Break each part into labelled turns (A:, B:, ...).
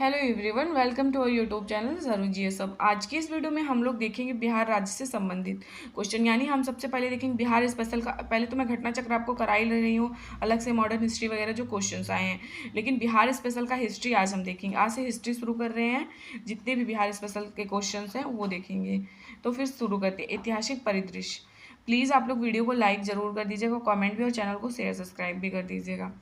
A: Hello everyone, welcome to our YouTube channel ज़रूर जी सब। आज की इस वीडियो में हम लोग देखेंगे बिहार राज्य से संबंधित क्वेश्चन। यानी हम सबसे पहले देखेंगे बिहार स्पेशल का। पहले तो मैं घटना चक्र आपको करा ही रही हूँ, अलग से मॉडर्न हिस्ट्री वगैरह जो क्वेश्चंस आए हैं, लेकिन बिहार स्पेशल का हिस्ट्री आज हम देखेंगे। आज से हिस्ट्री शुरू कर रहे हैं, जितने भी बिहार स्पेशल के क्वेश्चन हैं वो देखेंगे। तो फिर शुरू करते हैं। ऐतिहासिक परिदृश्य। प्लीज़ आप लोग वीडियो को लाइक ज़रूर कर दीजिएगा, कॉमेंट भी और चैनल को शेयर सब्सक्राइब भी कर दीजिएगा।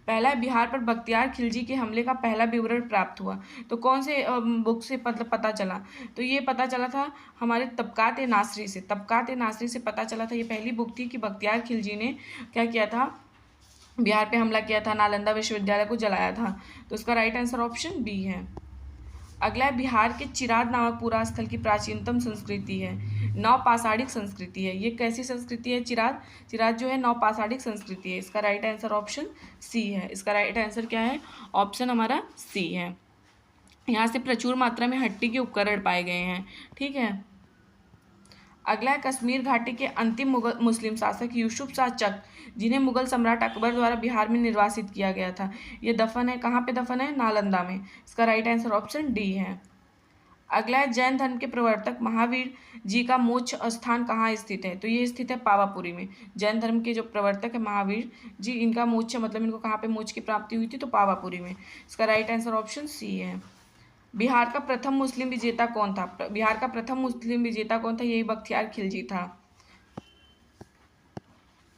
A: पहला है, बिहार पर बख्तियार खिलजी के हमले का पहला विवरण प्राप्त हुआ। तो कौन से बुक से मतलब पता चला? तो ये पता चला था हमारे तबकात ए नासरी से। तबकात ए नासरी से पता चला था, ये पहली बुक थी कि बख्तियार खिलजी ने क्या किया था, बिहार पे हमला किया था, नालंदा विश्वविद्यालय को जलाया था। तो इसका राइट आंसर ऑप्शन बी है। अगला है, बिहार के चिराद नामक पुरा स्थल की प्राचीनतम संस्कृति है। नवपाषाणिक संस्कृति है। ये कैसी संस्कृति है? चिराद चिराद जो है नवपाषाणिक संस्कृति है। इसका राइट आंसर ऑप्शन सी है। इसका राइट आंसर क्या है? ऑप्शन हमारा सी है। यहाँ से प्रचुर मात्रा में हट्टी के उपकरण पाए गए हैं। ठीक है। अगला है, कश्मीर घाटी के अंतिम मुगल मुस्लिम शासक यूसुफ शाह चक, जिन्हें मुगल सम्राट अकबर द्वारा बिहार में निर्वासित किया गया था, ये दफन है कहाँ पे? दफन है नालंदा में। इसका राइट आंसर ऑप्शन डी है। अगला है, जैन धर्म के प्रवर्तक महावीर जी का मोक्ष स्थान कहाँ स्थित है? तो ये स्थित है पावापुरी में। जैन धर्म के जो प्रवर्तक है महावीर जी, इनका मोक्ष मतलब इनको कहाँ पे मोक्ष की प्राप्ति हुई थी? तो पावापुरी में। इसका राइट आंसर ऑप्शन सी है। बिहार का प्रथम मुस्लिम विजेता कौन था? बिहार का प्रथम मुस्लिम विजेता कौन था? यही बख्तियार खिलजी था।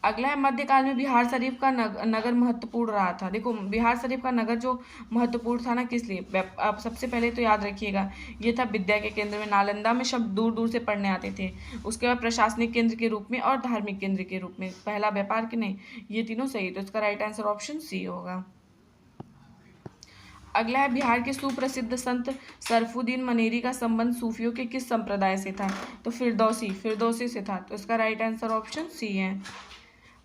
A: अगला है, मध्यकाल में बिहार शरीफ का नगर महत्वपूर्ण रहा था। देखो, बिहार शरीफ का नगर जो महत्वपूर्ण था ना, किस लिए? आप सबसे पहले तो याद रखिएगा, ये था विद्या के केंद्र में। नालंदा में सब दूर दूर से पढ़ने आते थे। उसके बाद प्रशासनिक केंद्र के रूप में और धार्मिक केंद्र के रूप में। पहला व्यापार के नहीं, ये तीनों सही। तो इसका राइट आंसर ऑप्शन सी होगा। अगला है, बिहार के सुप्रसिद्ध संत सरफुद्दीन मनेरी का संबंध सूफियों के किस संप्रदाय से था? तो फिरदौसी से था। तो इसका राइट आंसर ऑप्शन सी है।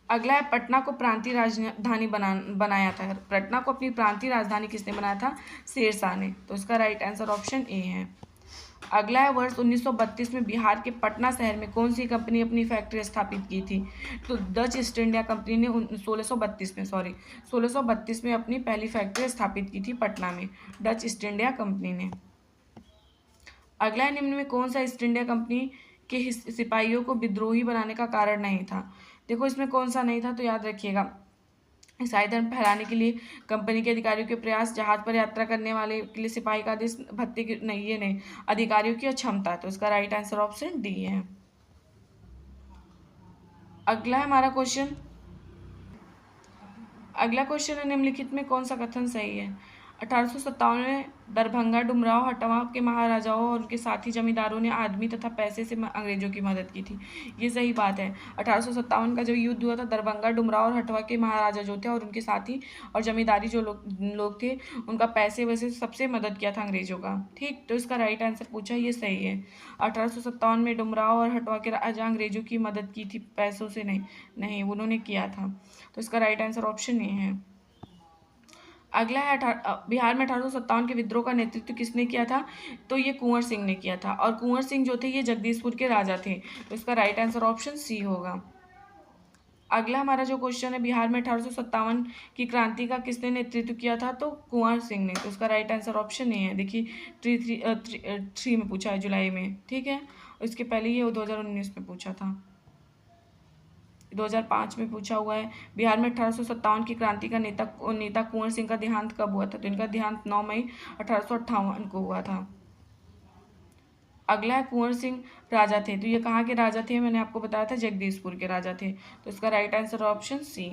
A: अगला है, पटना को प्रांतीय राजधानी बनाया था। पटना को अपनी प्रांतीय राजधानी किसने बनाया था? शेरशाह ने। तो इसका राइट आंसर ऑप्शन ए है। अगला है, वर्ष 1932 में बिहार के पटना शहर में कौन सी कंपनी अपनी फैक्ट्री स्थापित की थी? तो डच ईस्ट इंडिया कंपनी ने 1632 में अपनी पहली फैक्ट्री स्थापित की थी पटना में, डच ईस्ट इंडिया कंपनी ने। अगला है, निम्न में कौन सा ईस्ट इंडिया कंपनी के सिपाहियों को विद्रोही बनाने का कारण नहीं था? देखो, इसमें कौन सा नहीं था? तो याद रखिएगा, ईसाई धर्म फैलाने के लिए कंपनी के अधिकारियों के प्रयास, जहाज पर यात्रा करने वाले के लिए सिपाही का आदेश, भत्ते की नहीं, ये नहीं, अधिकारियों की अक्षमता। तो इसका राइट आंसर ऑप्शन डी है। अगला है हमारा क्वेश्चन। अगला क्वेश्चन है, निम्नलिखित में कौन सा कथन सही है? 1857 में दरभंगा डुमराव हटवा के महाराजाओं और उनके साथी जमींदारों ने आदमी तथा पैसे से अंग्रेजों की मदद की थी। ये सही बात है। 1857 का जब युद्ध हुआ था, दरभंगा डुमराव और हटवा के महाराजा जो थे और उनके साथी और जमींदारी जो लोग थे, उनका पैसे वैसे सबसे मदद किया था अंग्रेजों का। ठीक, तो इसका राइट आंसर पूछा, ये सही है। 1857 में डुमराव और हटवा के राजा अंग्रेजों की मदद की थी, पैसों से नहीं उन्होंने किया था। तो इसका राइट आंसर ऑप्शन ए है। अगला है, बिहार में 1857 के विद्रोह का नेतृत्व किसने किया था? तो ये कुंवर सिंह ने किया था। और कुंवर सिंह जो थे, ये जगदीशपुर के राजा थे। तो इसका राइट आंसर ऑप्शन सी होगा। अगला हमारा जो क्वेश्चन है, बिहार में 1857 की क्रांति का किसने नेतृत्व किया था? तो कुंवर सिंह ने। तो उसका राइट आंसर ऑप्शन ए है। देखिए, थ्री में पूछा है, जुलाई में। ठीक है, इसके पहले ये 2019 में पूछा था, 2005 में पूछा हुआ है। बिहार में 1857 की क्रांति का नेता कुंवर सिंह का देहांत कब हुआ था? तो इनका देहांत 9 मई 1858 को हुआ था। अगला है, कुंवर सिंह राजा थे, तो ये कहाँ के राजा थे? मैंने आपको बताया था, जगदीशपुर के राजा थे। तो इसका राइट आंसर ऑप्शन सी।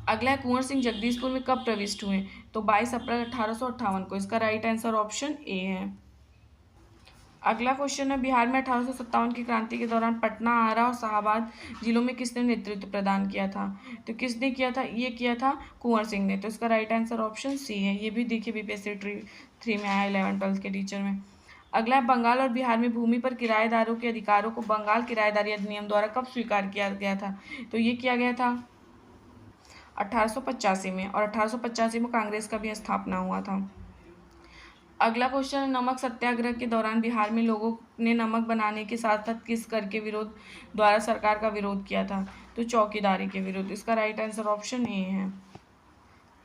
A: अगला है, कुंवर सिंह जगदीशपुर में कब प्रविष्ट हुए? तो 22 अप्रैल 1858 को। इसका राइट आंसर ऑप्शन ए है। अगला क्वेश्चन है, बिहार में 1857 की क्रांति के दौरान पटना, आरा और शाहाबाद जिलों में किसने नेतृत्व प्रदान किया था? तो किसने किया था? ये किया था कुंवर सिंह ने। तो इसका राइट आंसर ऑप्शन सी है। ये भी देखिए, बीपीएससी 3 में आया, 11th-12th के टीचर में। अगला है, बंगाल और बिहार में भूमि पर किराएदारों के अधिकारों को बंगाल किराएदारी अधिनियम द्वारा कब स्वीकार किया गया था? तो ये किया गया था 1885 में, और 1885 में कांग्रेस का भी स्थापना हुआ था। अगला क्वेश्चन है, नमक सत्याग्रह के दौरान बिहार में लोगों ने नमक बनाने के साथ साथ किस कर के विरोध द्वारा सरकार का विरोध किया था? तो चौकीदारी के विरोध। इसका राइट आंसर ऑप्शन ए है।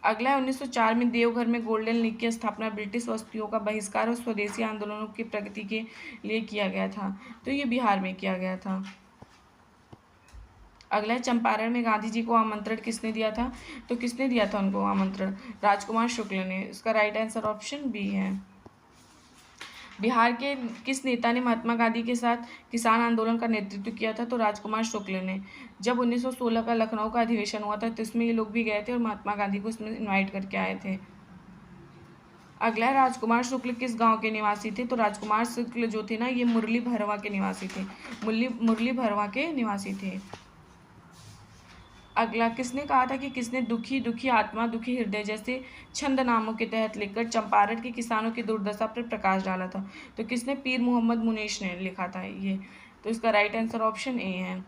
A: अगला है 1904 में देवघर में गोल्डन लीग की स्थापना ब्रिटिश वस्तुओं का बहिष्कार और स्वदेशी आंदोलनों की प्रगति के लिए किया गया था। तो ये बिहार में किया गया था। अगला है चंपारण में गांधी जी को आमंत्रण किसने दिया था? तो किसने दिया था उनको आमंत्रण? राजकुमार शुक्ल ने। इसका राइट आंसर ऑप्शन बी है। बिहार के किस नेता ने महात्मा गांधी के साथ किसान आंदोलन का नेतृत्व किया था? तो राजकुमार शुक्ल ने। जब 1916 का लखनऊ का अधिवेशन हुआ था तो इसमें ये लोग भी गए थे और महात्मा गांधी को इसमें इन्वाइट करके आए थे। अगला है राजकुमार शुक्ल किस गांव के निवासी थे? तो राजकुमार शुक्ल जो थे ना, ये मुरली भरवा के निवासी थे। मुरली भरवा के निवासी थे। अगला, किसने कहा था कि किसने दुखी दुखी आत्मा दुखी हृदय जैसे छंद नामों के तहत लिखकर चंपारण के किसानों की दुर्दशा पर प्रकाश डाला था? तो किसने? पीर मोहम्मद मुनीश ने लिखा था ये। तो इसका राइट आंसर ऑप्शन ए है।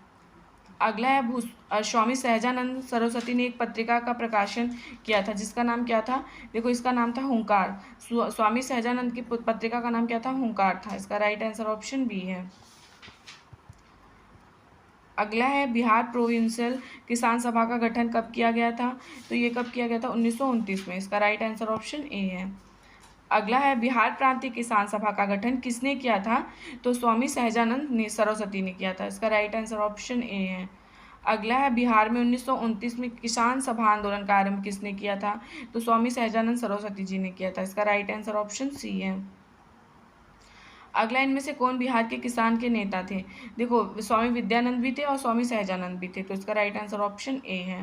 A: अगला है स्वामी सहजानंद सरस्वती ने एक पत्रिका का प्रकाशन किया था जिसका नाम क्या था? देखो, इसका नाम था हुंकार। स्वामी सहजानंद की पत्रिका का नाम क्या था? हुंकार था। इसका राइट आंसर ऑप्शन बी है। अगला है बिहार प्रोविंशियल किसान सभा का गठन कब किया गया था? तो ये कब किया गया था? 1929 में। इसका राइट आंसर ऑप्शन ए है। अगला है बिहार प्रांतीय किसान सभा का गठन किसने किया था? तो स्वामी सहजानंद सरस्वती ने किया था। इसका राइट आंसर ऑप्शन ए है। अगला है बिहार में 1929 में किसान सभा आंदोलन का आरंभ किसने किया था? तो स्वामी सहजानंद सरस्वती जी ने किया था। इसका राइट आंसर ऑप्शन सी है। अगला, इनमें से कौन बिहार के किसान के नेता थे? देखो, स्वामी विद्यानंद भी थे और स्वामी सहजानंद भी थे। तो इसका राइट आंसर ऑप्शन ए है।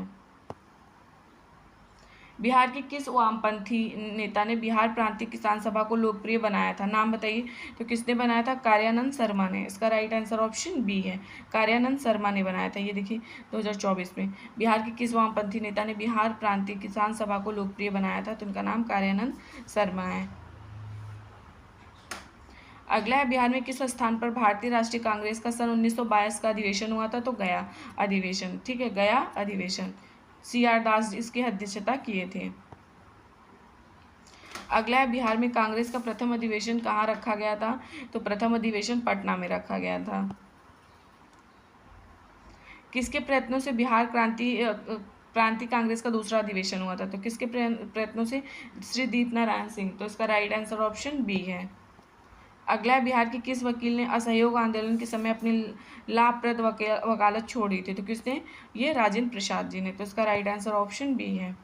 A: बिहार के किस वामपंथी नेता ने बिहार प्रांतीय किसान सभा को लोकप्रिय बनाया था? नाम बताइए। तो किसने बनाया था? कार्यानंद शर्मा ने। इसका राइट आंसर ऑप्शन बी है। कार्यानंद शर्मा ने बनाया था। ये देखिए 2024 में बिहार के किस वामपंथी नेता ने बिहार प्रांतीय किसान सभा को लोकप्रिय बनाया था? तो उनका नाम कार्यानंद शर्मा है। अगला है बिहार में किस स्थान पर भारतीय राष्ट्रीय कांग्रेस का सन 1922 का अधिवेशन हुआ था? तो गया अधिवेशन। ठीक है, गया अधिवेशन। CR दास इसकी अध्यक्षता किए थे। अगला है बिहार में कांग्रेस का प्रथम अधिवेशन कहाँ रखा गया था? तो प्रथम अधिवेशन पटना में रखा गया था। किसके प्रयत्नों से बिहार प्रांतीय कांग्रेस का दूसरा अधिवेशन हुआ था? तो किसके प्रयत्नों से? श्री दीप नारायण सिंह। तो इसका राइट आंसर ऑप्शन बी है। अगला है बिहार के किस वकील ने असहयोग आंदोलन के समय अपनी लाभप्रद वकालत छोड़ी थी? तो किसने? ये राजेंद्र प्रसाद जी ने। तो इसका राइट आंसर ऑप्शन बी है।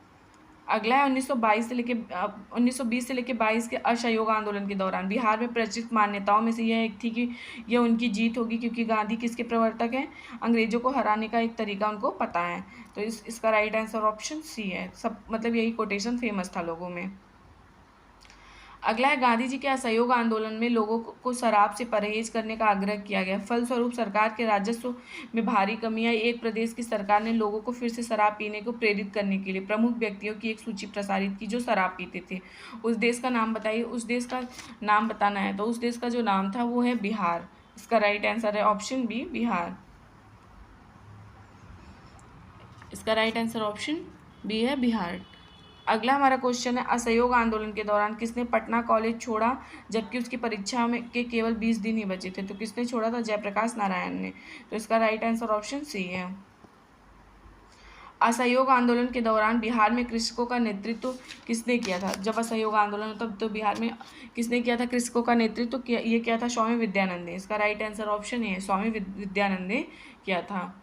A: अगला है 1920 से लेके 22 के असहयोग आंदोलन के दौरान बिहार में प्रचलित मान्यताओं में से यह एक थी कि यह उनकी जीत होगी क्योंकि गांधी किसके प्रवर्तक हैं? अंग्रेजों को हराने का एक तरीका उनको पता है। तो इसका राइट आंसर ऑप्शन सी है। सब मतलब यही कोटेशन फेमस था लोगों में। अगला है गांधी जी के असहयोग आंदोलन में लोगों को शराब से परहेज करने का आग्रह किया गया। फलस्वरूप सरकार के राजस्व में भारी कमी आई। एक प्रदेश की सरकार ने लोगों को फिर से शराब पीने को प्रेरित करने के लिए प्रमुख व्यक्तियों की एक सूची प्रसारित की जो शराब पीते थे। उस देश का नाम बताइए। उस देश का नाम बताना है। तो उस देश का जो नाम था वो है बिहार। इसका राइट आंसर है ऑप्शन बी, बिहार। इसका राइट आंसर ऑप्शन बी है, बिहार। अगला हमारा क्वेश्चन है असहयोग आंदोलन के दौरान किसने पटना कॉलेज छोड़ा जबकि उसकी परीक्षा में के केवल 20 दिन ही बचे थे? तो किसने छोड़ा था? जयप्रकाश नारायण ने। तो इसका राइट आंसर ऑप्शन सी है। असहयोग आंदोलन के दौरान बिहार में कृषकों का नेतृत्व किसने किया था? जब असहयोग आंदोलन तब तो बिहार में किसने किया था कृषकों का नेतृत्व? ये किया था स्वामी विद्यानंद ने। इसका राइट आंसर ऑप्शन ए है, स्वामी विद्यानंद ने किया था।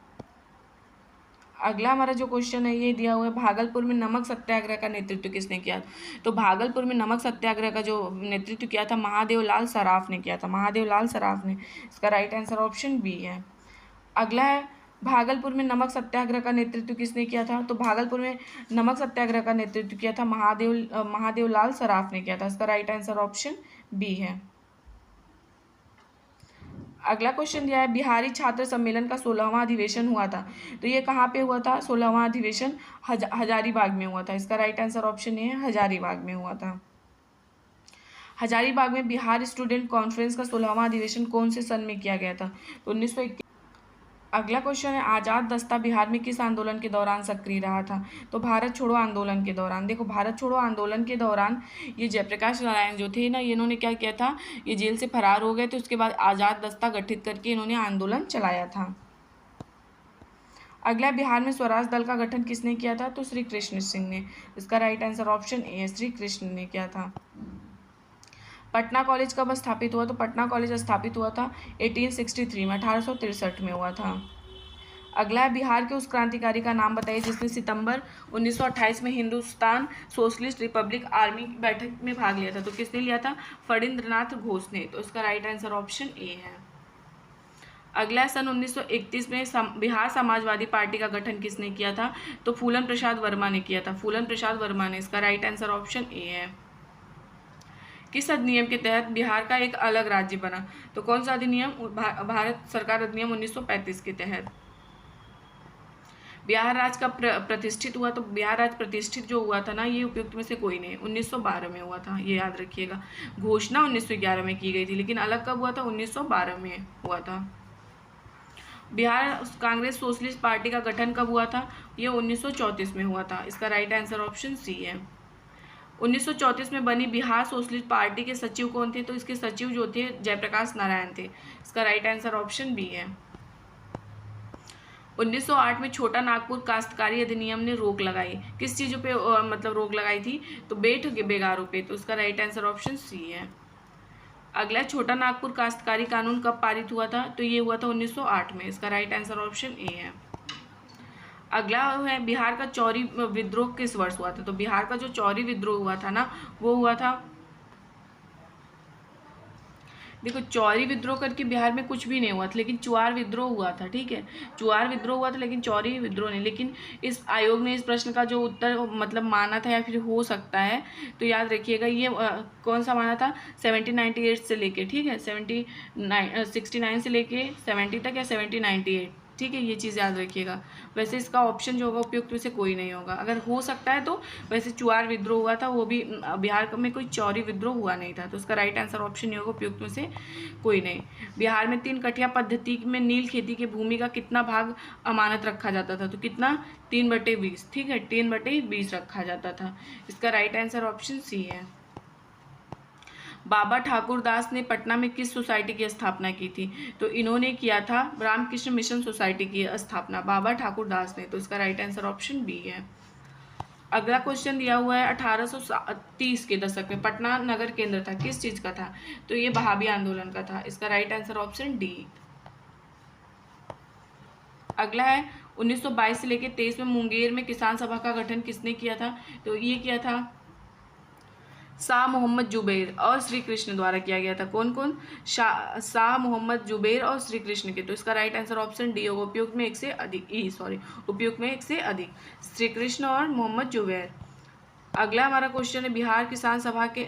A: अगला हमारा जो क्वेश्चन है ये दिया हुआ है भागलपुर में नमक सत्याग्रह का नेतृत्व किसने किया? तो भागलपुर में नमक सत्याग्रह का जो नेतृत्व किया था महादेव लाल सराफ ने किया था। महादेव लाल सराफ ने। इसका राइट आंसर ऑप्शन बी है। अगला है भागलपुर में नमक सत्याग्रह का नेतृत्व किसने किया था? तो भागलपुर में नमक सत्याग्रह का नेतृत्व किया था महादेव लाल सराफ ने किया था। इसका राइट आंसर ऑप्शन बी है। अगला क्वेश्चन दिया है बिहारी छात्र सम्मेलन का 16वां अधिवेशन हुआ था। तो ये कहाँ पे हुआ था? 16वां अधिवेशन हजारीबाग में हुआ था। इसका राइट आंसर ऑप्शन ए है, हजारीबाग में हुआ था। हजारीबाग में बिहार स्टूडेंट कॉन्फ्रेंस का 16वां अधिवेशन कौन से सन में किया गया था? तो 1921। अगला क्वेश्चन है आज़ाद दस्ता बिहार में किस आंदोलन के दौरान सक्रिय रहा था? तो भारत छोड़ो आंदोलन के दौरान। देखो, भारत छोड़ो आंदोलन के दौरान ये जयप्रकाश नारायण जो थे ना, इन्होंने क्या किया था, ये जेल से फरार हो गए थे। उसके बाद आज़ाद दस्ता गठित करके इन्होंने आंदोलन चलाया था। अगला, बिहार में स्वराज दल का गठन किसने किया था? तो श्री कृष्ण सिंह ने। इसका राइट आंसर ऑप्शन ए है, श्री कृष्ण ने किया था। पटना कॉलेज कब स्थापित हुआ? तो पटना कॉलेज स्थापित हुआ था 1863 में, 1863 में हुआ था। अगला है, बिहार के उस क्रांतिकारी का नाम बताइए जिसने सितंबर 1928 में हिंदुस्तान सोशलिस्ट रिपब्लिक आर्मी की बैठक में भाग लिया था। तो किसने लिया था? फणींद्रनाथ घोष ने। तो इसका राइट आंसर ऑप्शन ए है। अगला, सन 1931 में बिहार समाजवादी पार्टी का गठन किसने किया था? तो फूलन प्रसाद वर्मा ने किया था, फूलन प्रसाद वर्मा ने। इसका राइट आंसर ऑप्शन ए है। किस अधिनियम के तहत बिहार का एक अलग राज्य बना? तो कौन सा अधिनियम? भारत सरकार अधिनियम 1935 के तहत। बिहार राज्य का प्रतिष्ठित हुआ? तो बिहार राज्य प्रतिष्ठित जो हुआ था ना, ये उपयुक्त में से कोई नहीं, 1912 में हुआ था, ये याद रखिएगा। घोषणा 1911 में की गई थी, लेकिन अलग कब हुआ था? 1912 में हुआ था। बिहार कांग्रेस सोशलिस्ट पार्टी का गठन कब हुआ था? ये 1934 में हुआ था। इसका राइट आंसर ऑप्शन सी है। 1934 में बनी बिहार सोशलिस्ट पार्टी के सचिव कौन थे? तो इसके सचिव जो थे जयप्रकाश नारायण थे। इसका राइट आंसर ऑप्शन बी है। 1908 में छोटा नागपुर काश्तकारी अधिनियम ने रोक लगाई, किस चीज़ों पे मतलब रोक लगाई थी? तो बेट बेगारों पे। तो उसका राइट आंसर ऑप्शन सी है। अगला, छोटा नागपुर काश्तकारी कानून कब पारित हुआ था? तो ये हुआ था 1908 में। इसका राइट आंसर ऑप्शन ए है। अगला है, बिहार का चौरी विद्रोह किस वर्ष हुआ था? तो बिहार का जो चौरी विद्रोह हुआ था ना, वो हुआ था, देखो चौरी विद्रोह करके बिहार में कुछ भी नहीं हुआ था, लेकिन चुआर विद्रोह हुआ था। ठीक है, चुआर विद्रोह हुआ था लेकिन चौरी विद्रोह नहीं। लेकिन इस आयोग ने इस प्रश्न का जो उत्तर मतलब माना था या फिर हो सकता है, तो याद रखिएगा ये कौन सा माना था? 1798 से लेके, ठीक है, 69 से लेके 70 तक या 1798, ठीक है, ये चीज़ याद रखिएगा। वैसे इसका ऑप्शन जो होगा उपयुक्त में से कोई नहीं होगा। अगर हो सकता है तो वैसे चुआर विद्रोह हुआ था, वो भी बिहार में कोई चौरी विद्रोह हुआ नहीं था। तो उसका राइट आंसर ऑप्शन नहीं होगा, उपयुक्त में से कोई नहीं। बिहार में 3 कठिया पद्धति में नील खेती की भूमि का कितना भाग अमानत रखा जाता था? तो कितना? 3/20, ठीक है, 3/20 रखा जाता था। इसका राइट आंसर ऑप्शन सी है। बाबा ठाकुर दास ने पटना में किस सोसाइटी की स्थापना की थी? तो इन्होंने किया था रामकृष्ण मिशन सोसाइटी की स्थापना, बाबा ठाकुर दास ने। तो इसका राइट आंसर ऑप्शन बी है। अगला क्वेश्चन दिया हुआ है, 1830 के दशक में पटना नगर केंद्र था, किस चीज का था? तो ये बहाबी आंदोलन का था। इसका राइट आंसर ऑप्शन डी। अगला है, 1922 से लेकर 23 में मुंगेर में किसान सभा का गठन किसने किया था? तो ये किया था शाह मोहम्मद जुबैर और श्री कृष्ण द्वारा किया गया था। कौन कौन? शाह मोहम्मद जुबैर और श्री कृष्ण के। तो इसका राइट आंसर ऑप्शन डी होगा, उपयुक्त में एक से अधिक, उपयुक्त में एक से अधिक, श्री कृष्ण और मोहम्मद जुबैर। अगला हमारा क्वेश्चन है, बिहार किसान सभा के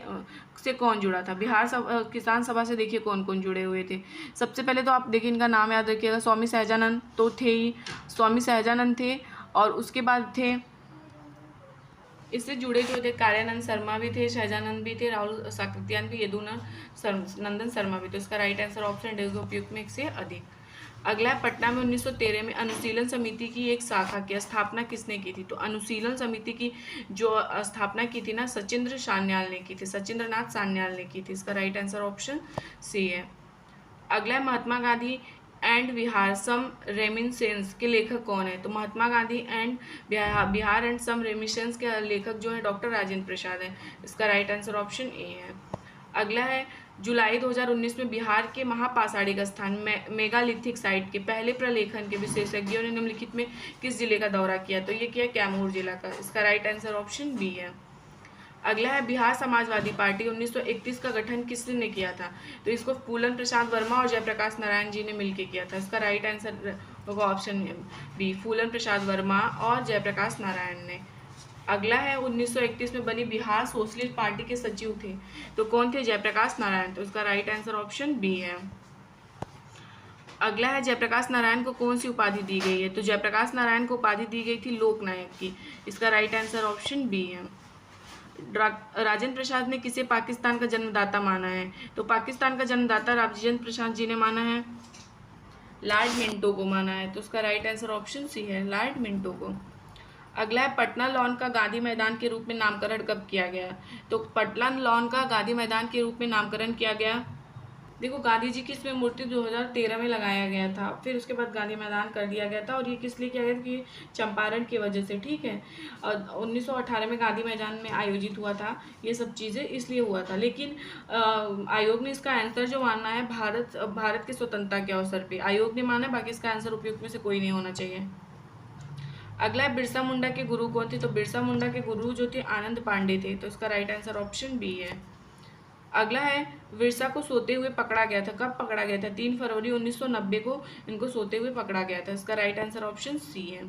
A: से कौन जुड़ा था? बिहार किसान सभा से देखिए कौन कौन जुड़े हुए थे। सबसे पहले तो आप देखिए इनका नाम याद रखिएगा, स्वामी सहजानंद तो थे ही, स्वामी सहजानंद थे, और उसके बाद थे इससे जुड़े जो थे कार्यानंद शर्मा भी थे, सहजानंद भी थे, राहुल साकृत्यायन भी, यदुनंदन शर्मा भी। तो इसका राइट आंसर ऑप्शन डी, उपयुक्त में एक से अधिक। अगला है, पटना में 1913 में अनुशीलन समिति की एक शाखा की स्थापना किसने की थी? तो अनुशीलन समिति की जो स्थापना की थी ना, सचिंद्र सान्याल ने की थी, सचिंद्र नाथ सान्याल ने की थी। इसका राइट आंसर ऑप्शन सी है। अगला है, Mahatma Gandhi and Bihar some reminiscences के लेखक कौन है? तो Mahatma Gandhi and Bihar and some reminiscences के लेखक जो है डॉक्टर राजेंद्र प्रसाद है। इसका राइट आंसर ऑप्शन ए है। अगला है, जुलाई 2019 में बिहार के महापाषाणिक स्थान मेगालिथिक साइट के पहले प्रलेखन के विशेषज्ञों ने निम्नलिखित में किस जिले का दौरा किया? तो ये किया कैमूर जिला का। इसका राइट आंसर ऑप्शन बी है। अगला है, बिहार समाजवादी पार्टी 1931 का गठन किसने किया था? तो इसको फूलन प्रसाद वर्मा और जयप्रकाश नारायण जी ने मिलकर किया था। इसका राइट आंसर होगा ऑप्शन बी, फूलन प्रसाद वर्मा और जयप्रकाश नारायण ने। अगला है, 1931 में बनी बिहार सोशलिस्ट पार्टी के सचिव थे, तो कौन थे? जयप्रकाश नारायण। तो इसका राइट आंसर ऑप्शन बी है। अगला है, जयप्रकाश नारायण को कौन सी उपाधि दी गई है? तो जयप्रकाश नारायण को उपाधि दी गई थी लोकनायक की। इसका राइट आंसर ऑप्शन बी है। राजेंद्र प्रसाद ने किसे पाकिस्तान का जन्मदाता माना है? तो पाकिस्तान का जन्मदाता राजेंद्र प्रसाद जी ने माना है लॉर्ड मिंटो को माना है। तो उसका राइट आंसर ऑप्शन सी है, लॉर्ड मिंटो को। अगला है, पटना लॉन का गांधी मैदान के रूप में नामकरण कब किया गया? तो पटना लॉन का गांधी मैदान के रूप में नामकरण किया गया देखो गांधी जी की इसमें मूर्ति 2013 में लगाया गया था, फिर उसके बाद गांधी मैदान कर दिया गया था, और ये किस लिए किया गया था कि चंपारण की वजह से, ठीक है। और 1918 में गांधी मैदान में आयोजित हुआ था, ये सब चीज़ें इसलिए हुआ था। लेकिन आयोग ने इसका आंसर जो मानना है भारत की स्वतंत्रता के अवसर पे आयोग ने माना है, बाकी इसका आंसर उपयुक्त में से कोई नहीं होना चाहिए। अगला है बिरसा मुंडा के गुरु कौन थे, तो बिरसा मुंडा के गुरु जो थे आनंद पांडे थे, तो इसका राइट आंसर ऑप्शन बी है। अगला है विरसा को सोते हुए पकड़ा गया था, कब पकड़ा गया था, 3 फरवरी 1990 को इनको सोते हुए पकड़ा गया था, इसका राइट आंसर ऑप्शन सी है।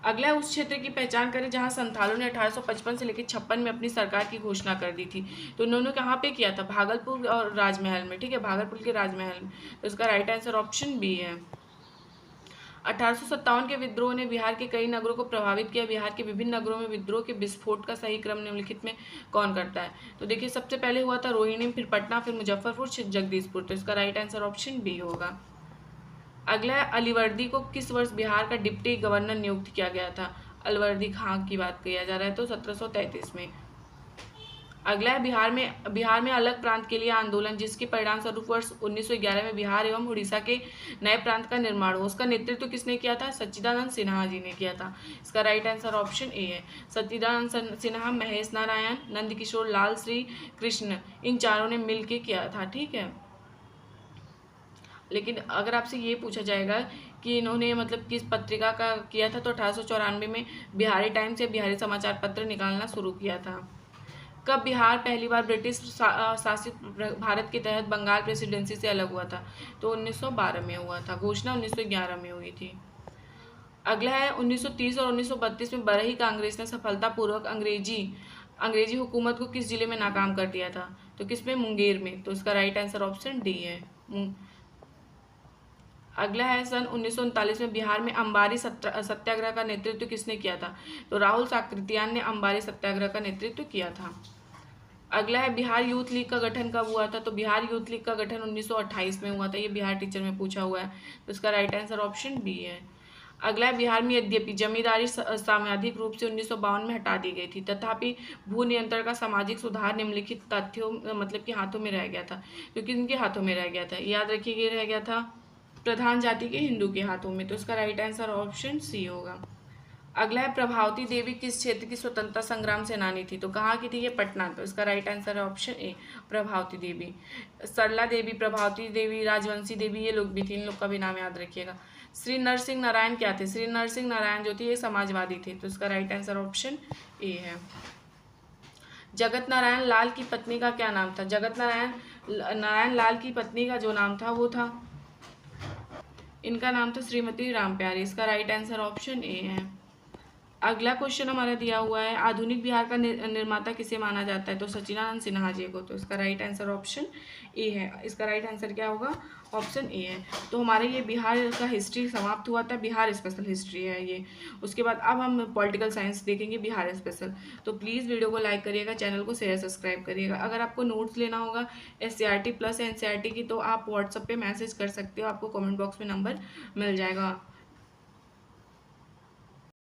A: अगला है उस क्षेत्र की पहचान करें जहां संथालों ने 1855 से लेकर 56 में अपनी सरकार की घोषणा कर दी थी, तो उन्होंने कहाँ पे किया था, भागलपुर और राजमहल में, ठीक है, भागलपुर के राजमहल में, तो इसका राइट आंसर ऑप्शन बी है। 1857 के विद्रोह ने बिहार के कई नगरों को प्रभावित किया, बिहार के विभिन्न नगरों में विद्रोह के विस्फोट का सही क्रम निम्नलिखित में कौन करता है, तो देखिए सबसे पहले हुआ था रोहिणी, फिर पटना, फिर मुजफ्फरपुर, फिर जगदीशपुर, तो इसका राइट आंसर ऑप्शन बी होगा। अगला है अलीवर्दी को किस वर्ष बिहार का डिप्टी गवर्नर नियुक्त किया गया था, अलवर्दी खां की बात किया जा रहा है, तो 1733 में। अगला है बिहार में अलग प्रांत के लिए आंदोलन, जिसके परिणाम स्वरूप वर्ष 1911 में बिहार एवं उड़ीसा के नए प्रांत का निर्माण हुआ, उसका नेतृत्व किसने किया था, सच्चिदानंद सिन्हा जी ने किया था, इसका राइट आंसर ऑप्शन ए है। सच्चिदानंद सिन्हा, महेश नारायण, नंदकिशोर लाल, श्री कृष्ण, इन चारों ने मिल के किया था, ठीक है। लेकिन अगर आपसे ये पूछा जाएगा कि इन्होंने मतलब किस पत्रिका का किया था, तो 1894 में बिहारी टाइम्स या बिहारी समाचार पत्र निकालना शुरू किया था। कब बिहार पहली बार ब्रिटिश शासित भारत के तहत बंगाल प्रेसिडेंसी से अलग हुआ था, तो 1912 में हुआ था, घोषणा 1911 में हुई थी। अगला है 1930 और 1932 में बरही कांग्रेस ने सफलतापूर्वक अंग्रेजी हुकूमत को किस जिले में नाकाम कर दिया था, तो किसमें, मुंगेर में, तो इसका राइट आंसर ऑप्शन डी है। अगला है सन 1939 में बिहार में अंबारी सत्याग्रह का नेतृत्व किसने किया था, तो राहुल साकृत्यायन ने अंबारी सत्याग्रह का नेतृत्व किया था। अगला है बिहार यूथ लीग का गठन कब हुआ था, तो बिहार यूथ लीग का गठन 1928 में हुआ था, ये बिहार टीचर में पूछा हुआ है, तो इसका राइट आंसर ऑप्शन बी है। अगला है बिहार में यद्यपि जमींदारी सामाजिक रूप से 1952 में हटा दी गई थी, तथापि भू नियंत्रण का सामाजिक सुधार निम्नलिखित तथ्यों मतलब कि हाथों में रह गया था, क्योंकि इनके हाथों में रह गया था, याद रखिए ये रह गया था प्रधान जाति के हिंदू के हाथों में, तो इसका राइट आंसर ऑप्शन सी होगा। अगला है प्रभावती देवी किस क्षेत्र की स्वतंत्रता संग्राम सेनानी थी, तो कहाँ की थी, ये पटना, तो इसका राइट आंसर है ऑप्शन ए प्रभावती देवी। सरला देवी, प्रभावती देवी, राजवंशी देवी, ये लोग भी थी, इन लोग का भी नाम याद रखिएगा। श्री नरसिंह नारायण क्या थे, श्री नरसिंह नारायण जो थे ये समाजवादी थे, तो इसका राइट आंसर ऑप्शन ए है। जगत नारायण लाल की पत्नी का क्या नाम था, जगत नारायण लाल की पत्नी का जो नाम था वो था, इनका नाम था श्रीमती रामप्यारी, इसका राइट आंसर ऑप्शन ए है। अगला क्वेश्चन हमारा दिया हुआ है आधुनिक बिहार का निर्माता किसे माना जाता है, तो सच्चिदानंद सिन्हा जी को, तो इसका राइट आंसर ऑप्शन ए है। इसका राइट आंसर क्या होगा, ऑप्शन ए है। तो हमारे ये बिहार का हिस्ट्री समाप्त हुआ था, बिहार स्पेशल हिस्ट्री है ये। उसके बाद अब हम पॉलिटिकल साइंस देखेंगे बिहार स्पेशल। तो प्लीज़ वीडियो को लाइक करिएगा, चैनल को शेयर सब्सक्राइब करिएगा। अगर आपको नोट्स लेना होगा SCRT प्लस NCERT की, तो आप व्हाट्सएप पे मैसेज कर सकते हो, आपको कमेंट बॉक्स में नंबर मिल जाएगा।